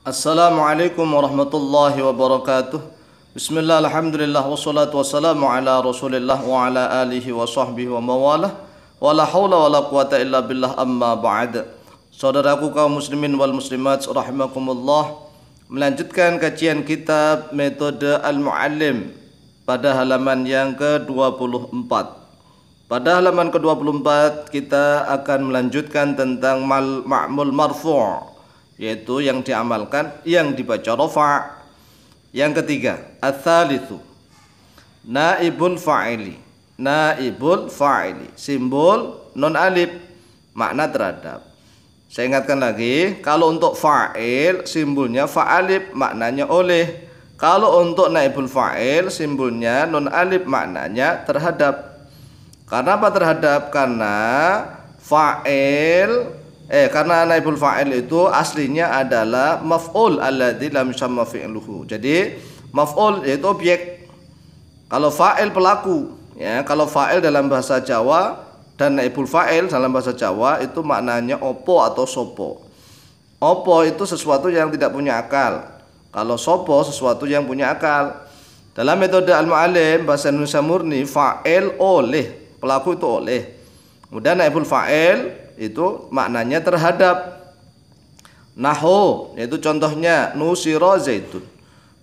Assalamualaikum warahmatullahi wabarakatuh. Bismillah, alhamdulillah, wassalatu wassalamu ala rasulillah wa ala alihi wa sahbihi wa mawalah. Wa la hawla wa la quwata illa billah, amma ba'd. Saudaraku kaum muslimin wal muslimat rahimakumullah, melanjutkan kajian kitab Metode Al-Muallim pada halaman yang ke-24. Pada halaman ke-24 kita akan melanjutkan tentang ma'mul marfu', yaitu yang diamalkan, yang dibaca rafa'. Yang ketiga, ats-tsalitsu naibul fa'ili. Naibul fa'ili, simbol non alif, makna terhadap. Saya ingatkan lagi, kalau untuk fa'il simbolnya fa'alif, maknanya oleh. Kalau untuk naibul fa'il simbolnya non alif, maknanya terhadap. Karena apa terhadap? Karena naibul fa'il itu aslinya adalah maf'ul alladzi lam yusamma fi'luhu. Jadi maf'ul yaitu objek. Kalau fa'il pelaku, ya, kalau fa'il dalam bahasa Jawa dan naibul fa'il dalam bahasa Jawa itu maknanya opo atau sopo. Opo itu sesuatu yang tidak punya akal. Kalau sopo sesuatu yang punya akal. Dalam metode Al-Muallim bahasa Indonesia murni, fa'il oleh, pelaku itu oleh. Kemudian naibul fa'il itu maknanya terhadap. Nahu, yaitu contohnya nusiro zaitun.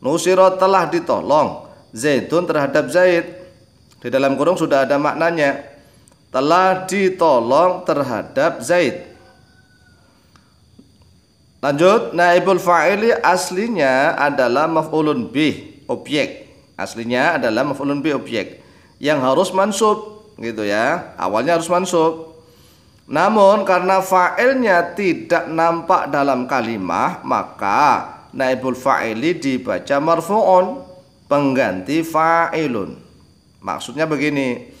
Nusiro telah ditolong zaitun terhadap Zaid. Di dalam kurung sudah ada maknanya, telah ditolong terhadap Zaid. Lanjut, naibul fa'ili aslinya adalah maf'ulun bih, objek. Aslinya adalah maf'ulun bih, objek yang harus mansub, gitu ya. Awalnya harus mansub. Namun karena fa'ilnya tidak nampak dalam kalimah, maka naibul fa'ili dibaca marfu'un, pengganti fa'ilun. Maksudnya begini,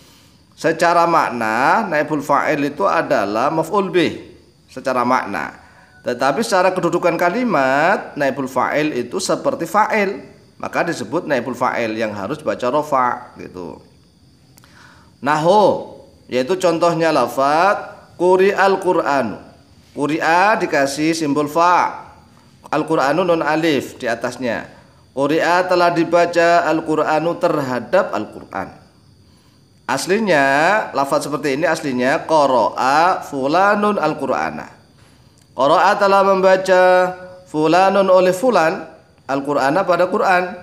secara makna naibul fa'il itu adalah maf'ul bih secara makna. Tetapi secara kedudukan kalimat, naibul fa'il itu seperti fa'il, maka disebut naibul fa'il yang harus baca rafa', gitu. Nahu, yaitu contohnya lafaz Quri'al Qur'anu. Quri'a dikasih simbol fa', Al-Qur'anu non alif di atasnya. Quri'a telah dibaca Al-Qur'anu terhadap Al-Qur'an. Aslinya lafaz seperti ini aslinya qara'a fulanun Al-Qur'ana. Qara'a telah membaca fulanun oleh fulan Al-Qur'ana pada Qur'an.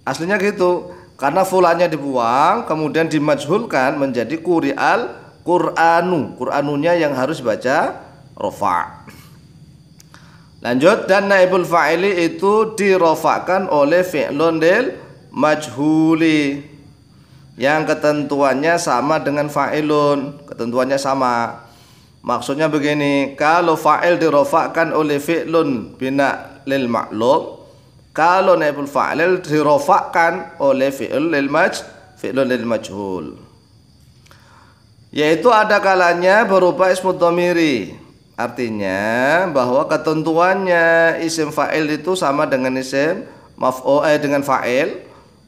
Aslinya gitu. Karena fulannya dibuang kemudian dimajhulkan menjadi Quri'al Qur'anu, Qur'anunya yang harus baca rafa'. Lanjut, dan naibul fa'ili itu dirofakkan oleh fi'lun lil majhuli yang ketentuannya sama dengan fa'ilun, ketentuannya sama. Maksudnya begini, kalau fa'il dirofakkan oleh fi'lun bina lil ma'lum, kalau naibul fa'il dirofakkan oleh fi'lun lil majhul, yaitu ada kalanya berupa ismu dhamiri. Artinya bahwa ketentuannya isim fa'il itu sama dengan isim dengan fa'il,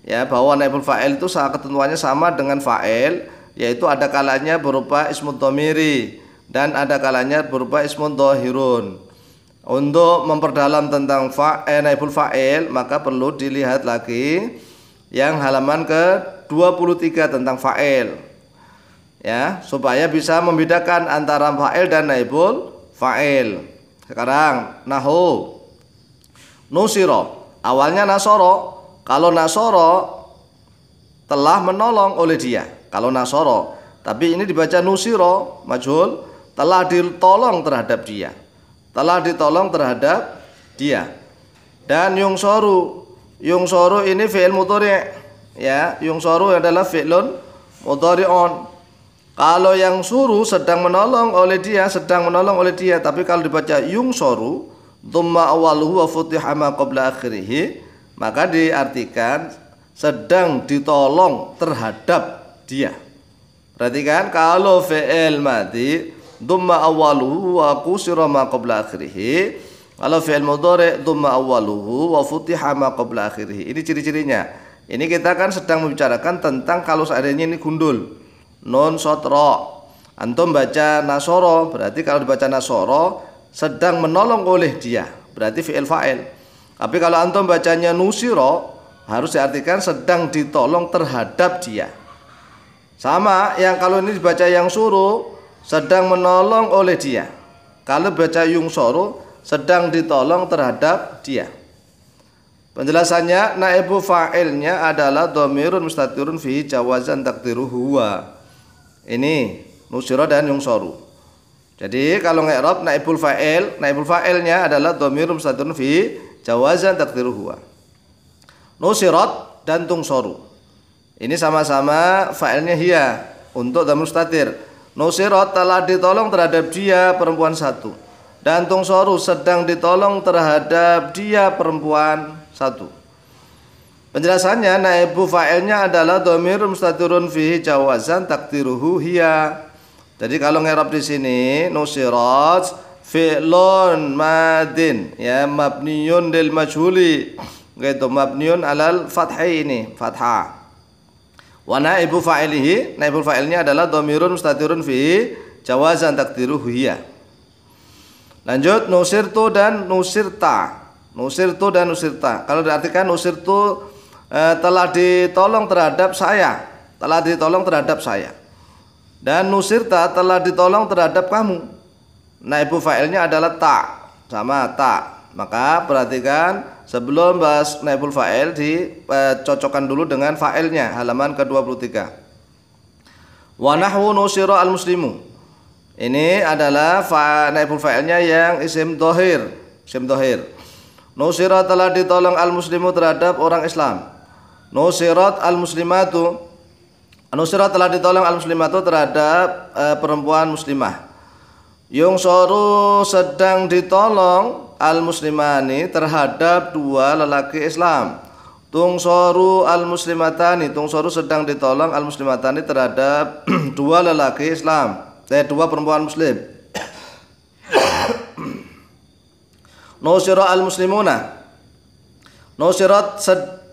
ya, bahwa naibul fa'il itu ketentuannya sama dengan fa'il, yaitu ada kalanya berupa ismu dhamiri dan ada kalanya berupa ismu dhahirun. Untuk memperdalam tentang naibul fa'il, maka perlu dilihat lagi yang halaman ke-23 tentang fa'il, ya, supaya bisa membedakan antara fa'il dan naibul fa'il. Sekarang nahu nusiro, awalnya nasoro. Kalau nasoro telah menolong oleh dia, kalau nasoro, tapi ini dibaca nusiro majhul, telah ditolong terhadap dia, telah ditolong terhadap dia. Dan yungsoru, yungsoru ini fi'il mudhari', ya, yungsoru adalah fi'lun mudhari'un. Kalau yang suruh sedang menolong oleh dia, tapi kalau dibaca yungsoru dzumma awwaluhu wa futiha ma qabla akhirih, maka diartikan sedang ditolong terhadap dia. Perhatikan, kalau fi'il madhi dzumma awwaluhu wa qusira ma qabla akhirih, kalau fi'il mudhari dzumma awwaluhu wa futiha ma qabla akhirih. Ini ciri-cirinya. Ini kita kan sedang membicarakan tentang kalau seandainya ini gundul, nun sotro. Antum baca nasoro, berarti kalau dibaca nasoro sedang menolong oleh dia, berarti fi'il fa'il. Tapi kalau antum bacanya nusiro, harus diartikan sedang ditolong terhadap dia. Sama yang kalau ini dibaca yang suruh, sedang menolong oleh dia. Kalau baca yung soru, sedang ditolong terhadap dia. Penjelasannya, naibu fa'ilnya adalah dhamirun mustatirun fi jawazan takdiru huwa. Ini nusiro dan yung soru. Jadi kalau nge'rab naibul fa'ilnya adalah dhamirun mustatirun fi jawazan takdiru huwa. Nusirat dan tungsoru. Ini sama-sama fa'ilnya hiya untuk dhamir mustatir. Nusirat telah ditolong terhadap dia perempuan satu, dan tungsoru sedang ditolong terhadap dia perempuan satu. Penjelasannya, naibu fa'ilnya adalah dhamir mustatirun fihi jawazan takdiruhu hiya. Jadi kalau ngerab di sini nusirat fi'lun madin ya mabniyun lil majhuli, gitu, mabniun alal fathai, ini fathah. Wa naibu fa'ilihi, naibul fa'ilnya adalah dhamirun mustatirun fi jawazan takdiruhu hiya. Lanjut, nusirtu dan nusirta. Nusirtu dan nusirta. Kalau diartikan nusirtu telah ditolong terhadap saya, telah ditolong terhadap saya. Dan nusirta telah ditolong terhadap kamu. Naibu fa'ilnya adalah ta, sama ta. Maka perhatikan sebelum bahas naibul fa'il dicocokkan dulu dengan fa'ilnya, halaman ke-23. Wa nahwu nusira al-muslimu. Ini adalah naibul fa'ilnya yang isim dhohir, isim dhohir. Nusira telah ditolong al-muslimu terhadap orang Islam. Nusirat al-muslimatu, nusira telah ditolong al-muslimatu terhadap perempuan muslimah. Yungsoru sedang ditolong al-muslimani terhadap dua lelaki Islam. Tungsoru al-muslimatani, tungsoru sedang ditolong al-muslimatani terhadap dua lelaki Islam, dua perempuan muslim. Nusira al-muslimuna, nusirat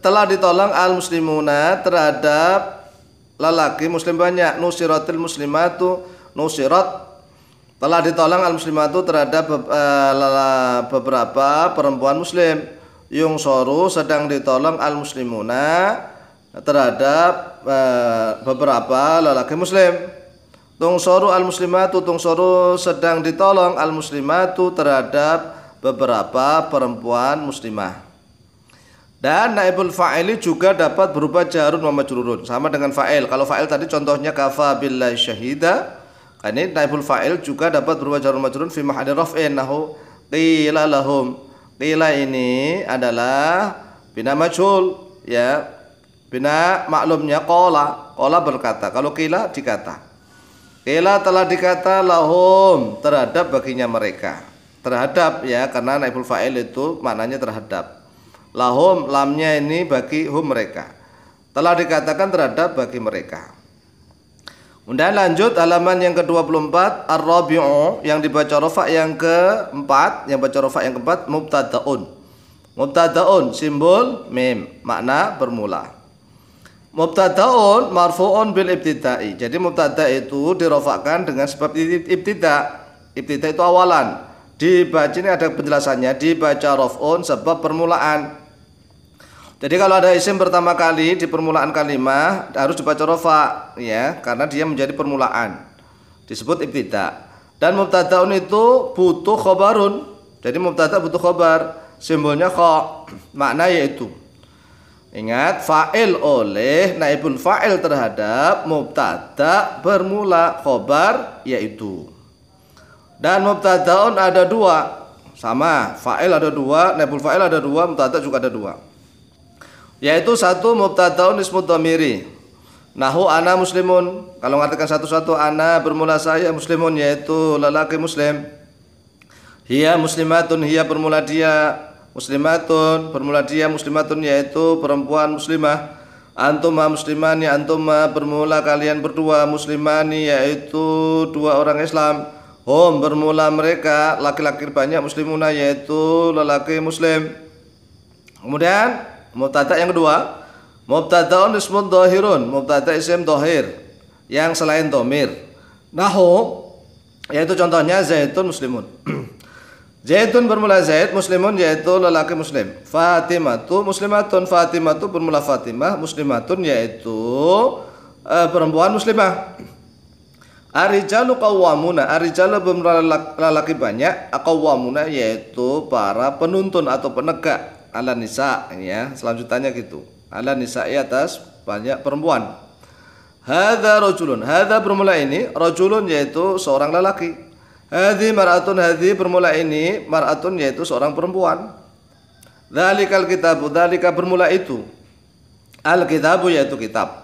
telah ditolong al-muslimuna terhadap lelaki muslim banyak. Nusiratil muslimatu, nusirat telah ditolong al-muslimatu terhadap beberapa perempuan muslim. Yungsoru sedang ditolong al-muslimuna terhadap beberapa lelaki muslim. Tungsoru al-muslimatu, tungsoru sedang ditolong al-muslimatu terhadap beberapa perempuan muslimah. Dan naibul fa'ili juga dapat berupa jarun wa majrurun, sama dengan fa'il. Kalau fa'il tadi contohnya kafa billahi syahida, ini naibul fa'il juga dapat berupa jarun majrurun fi mahalli raf'in, nahu qila lahum. Qila ini adalah bina majhul, ya. Bina maklumnya qala, qala berkata. Kalau qila dikata. Qila telah dikata lahum terhadap baginya mereka. Terhadap, ya, karena naibul fa'il itu maknanya terhadap. Lahum, lamnya ini bagi hum mereka. Telah dikatakan terhadap bagi mereka. Kemudian lanjut halaman yang ke-24, ar-rabi'u, yang dibaca rafa yang keempat, yang baca rafa yang keempat, mubtadaun. Mubtadaun simbol mim, makna bermula. Mubtadaun marfu'un bil ibtida'i. Jadi mubtada itu dirafa'kan dengan sebab ibtida. Ibtida itu awalan. Dibaca, ini ada penjelasannya, dibaca raf'un sebab permulaan. Jadi kalau ada isim pertama kali di permulaan kalimah harus dibaca rafa, ya, karena dia menjadi permulaan. Disebut ibtida. Dan mubtadaun itu butuh khobarun. Jadi mubtada butuh khobar, simbolnya kha, makna yaitu. Ingat, fa'il oleh naibul fa'il terhadap mubtada bermula, khobar yaitu. Dan mubtadaun ada dua, sama, fa'il ada dua, naibul fa'il ada dua, mubtada juga ada dua. Yaitu satu mubtadaun ismu dhamiri, nahu ana muslimun. Kalau ngartikan satu-satu, ana bermula saya, muslimun yaitu lelaki muslim. Hiya muslimatun, hiya bermula dia, muslimatun bermula dia, muslimatun yaitu perempuan muslimah. Antuma muslimani, antuma bermula kalian berdua, muslimani yaitu dua orang Islam. Hum bermula mereka, laki-laki banyak, muslimuna yaitu lelaki muslim. Kemudian mubtada yang kedua, mubtadaun ismun dhahirun, mubtada isim dhahir yang selain dhamir. Nahu, yaitu contohnya zaitun muslimun. Zaidun bermula Zaid, muslimun yaitu lelaki muslim. Fatimatu muslimatun, Fatimatu bermula Fatimah, muslimatun yaitu perempuan muslimah. Arijalu qawwamuna, arijalu bermula lelaki banyak, qawwamuna yaitu para penuntun atau penegak ala nisa, ya. Selanjutnya gitu. Ala nisa'i atas banyak perempuan. Hadza rajulun, hadza bermula ini rajulun yaitu seorang lelaki. Hadhi mar'atun, hadhi bermula ini mar'atun yaitu seorang perempuan. Dzalikal kitabu, dzalika bermula itu. Al-kitabu yaitu kitab.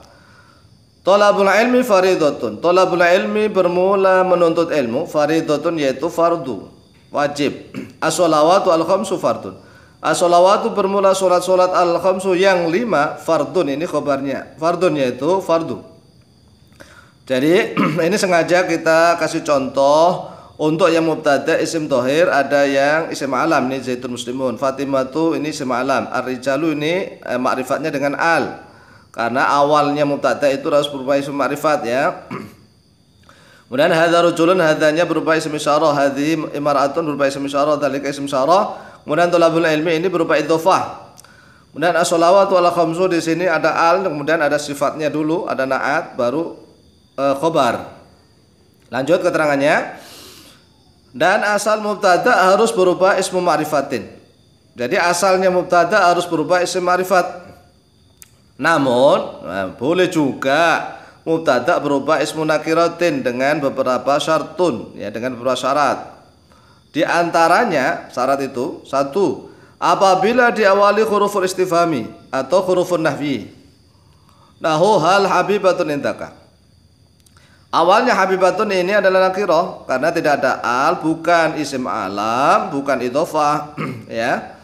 Thalabul ilmi faridatun, thalabul ilmi bermula menuntut ilmu, faridatun yaitu fardu, wajib. As-shalawatu al-khamsu fardun. As-shalawatu bermula salat-salat al-khamsu yang 5, fardun ini khabarnya. Fardun yaitu fardu. Jadi ini sengaja kita kasih contoh. Untuk yang mubtada isim tohir ada yang isim alam nih, Zaidun muslimun. Fatimatu ini isim alam. Ar-rijalu ini ma'rifatnya dengan al. Karena awalnya mubtada itu harus berupa isim ma'rifat, ya. Kemudian hadza rajulun, hadzanya berupa isim isyarah, hadhi imra'atun berupa isim isyarah, dzalika isim isyarah. Kemudian thalabul ilmi ini berupa idhofah. Kemudian as-shalawatu ala khamsu di sini ada al, kemudian ada sifatnya dulu, ada na'at baru khobar. Lanjut keterangannya. Dan asal mubtada harus berupa ismu ma'rifatin. Jadi asalnya mubtada harus berupa isim ma'rifat. Namun boleh juga mubtada berupa ismu nakiratin dengan beberapa syartun, ya, dengan beberapa syarat. Di antaranya syarat itu, satu, apabila diawali huruful istifhami atau hurufun nahwi. Nahu hal habibatun indaka. Awalnya habibatun ini adalah nakirah karena tidak ada al, bukan isim alam, bukan idhofah, ya.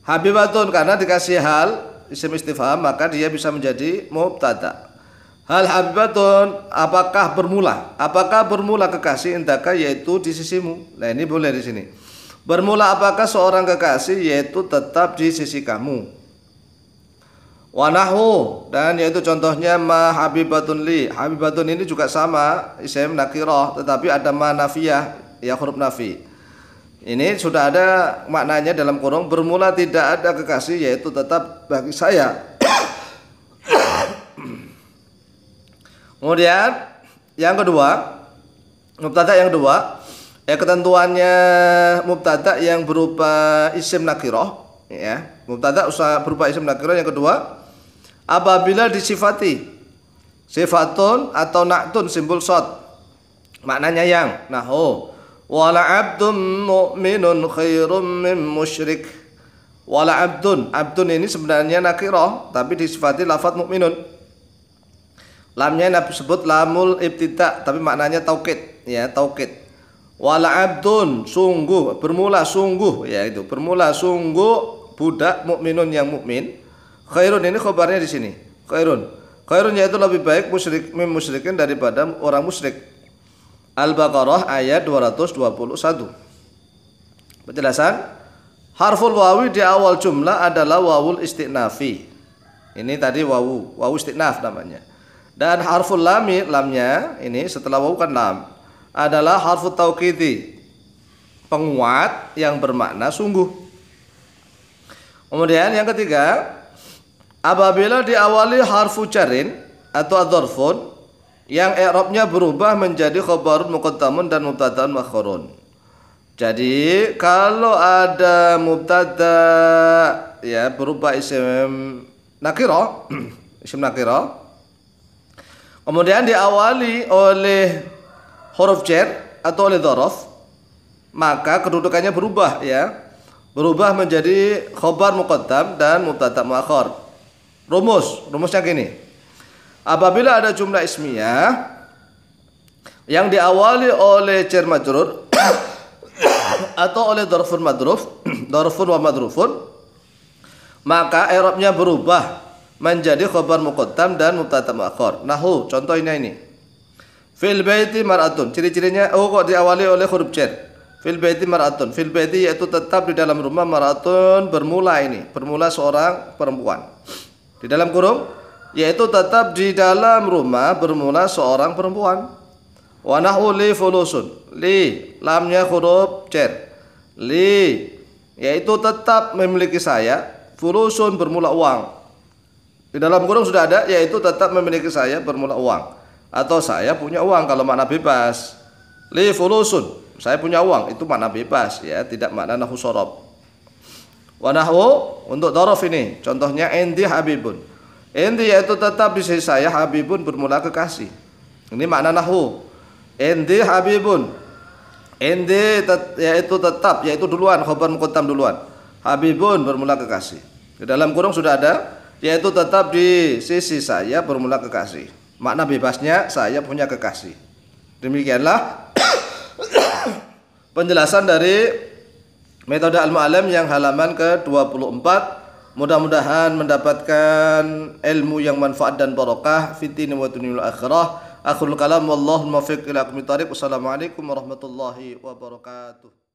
Habibatun karena dikasih hal isim istifham maka dia bisa menjadi mubtada. Hal habibatun apakah bermula? Apakah bermula kekasih indaka yaitu di sisimu? Nah, ini boleh di sini. Bermula apakah seorang kekasih yaitu tetap di sisi kamu. Wanahu, dan yaitu contohnya ma habibatun li. Habibatun ini juga sama isim nakirah tetapi ada ma nafiyah, ya, huruf nafi. Ini sudah ada maknanya dalam kurung, bermula tidak ada kekasih yaitu tetap bagi saya. Kemudian yang kedua, mubtada yang kedua, ya, ketentuannya mubtada yang berupa isim nakirah, ya. Mubtada usah berupa isim nakirah yang kedua. Apabila disifati sifatun atau na'tun simbol shad, maknanya yang. Nahu wala abdun mu'minun khairum min musyrik. Wala abdun, abdun ini sebenarnya nakirah tapi disifati lafadz mu'minun. Lamnya disebut lamul ibtida tapi maknanya taukid, ya, taukid. Wala abdun, sungguh, bermula sungguh, ya, itu bermula sungguh budak mukminun yang mukmin. Khairun ini khabarnya di sini. Khairun. Khairun yaitu lebih baik musyrik min musyrikin daripada orang musyrik. Al-Baqarah ayat 221. Penjelasan. Harful wawi di awal jumlah adalah wawul isti'nafi. Ini tadi wawu isti'naf namanya. Dan harful lami, lamnya ini setelah wawu kan lam, adalah harful taukidi, penguat yang bermakna sungguh. Kemudian yang ketiga, apabila diawali harfu jarin atau adzarfun yang i'rabnya berubah menjadi khabarun muqaddamun dan mubtada'un muakhkharun. Jadi kalau ada mubtada, ya, berupa isim nakirah, isim nakirah, kemudian diawali oleh huruf jar atau oleh dzaraf, maka kedudukannya berubah, ya, berubah menjadi khabar muqaddam dan mubtada' muakhkhar. Rumusnya gini. Apabila ada jumlah ismiyah yang diawali oleh jar majrur atau oleh dzarfun madruf, dzarfun wa madrufun, maka i'rabnya berubah menjadi khabar muqaddam dan mubtada' muakhkhar. Nahu, contohnya ini. Fil baiti mar'atun. Ciri-cirinya kok diawali oleh huruf jar. Fil baiti mar'atun. Fil baiti yaitu tetap di dalam rumah, mar'atun bermula ini, bermula seorang perempuan. Di dalam kurung yaitu tetap di dalam rumah bermula seorang perempuan. Wa nahu li fulusun. Li lamnya huruf jar. li, yaitu tetap memiliki saya, fulusun bermula uang. Di dalam kurung sudah ada, yaitu tetap memiliki saya bermula uang, atau saya punya uang kalau makna bebas. Li fulusun, saya punya uang, itu makna bebas ya, tidak makna nahu sorob. Wa nahwu untuk dhorof ini, contohnya indi habibun. Indi yaitu tetap di sisi saya, habibun bermula kekasih. Ini makna nahwu. Indi habibun. Indi yaitu tetap, yaitu duluan, khobar muqaddam duluan. Habibun bermula kekasih. Di dalam kurung sudah ada, yaitu tetap di sisi saya bermula kekasih. Makna bebasnya saya punya kekasih. Demikianlah penjelasan dari metode al-mu'allim yang halaman ke-24. Mudah-mudahan mendapatkan ilmu yang manfaat dan barokah fitini wa dunyul akhirah. Akhirul kalam wallahu muwaffiq ila aqwamit thariq. Wassalamualaikum warahmatullahi wabarakatuh.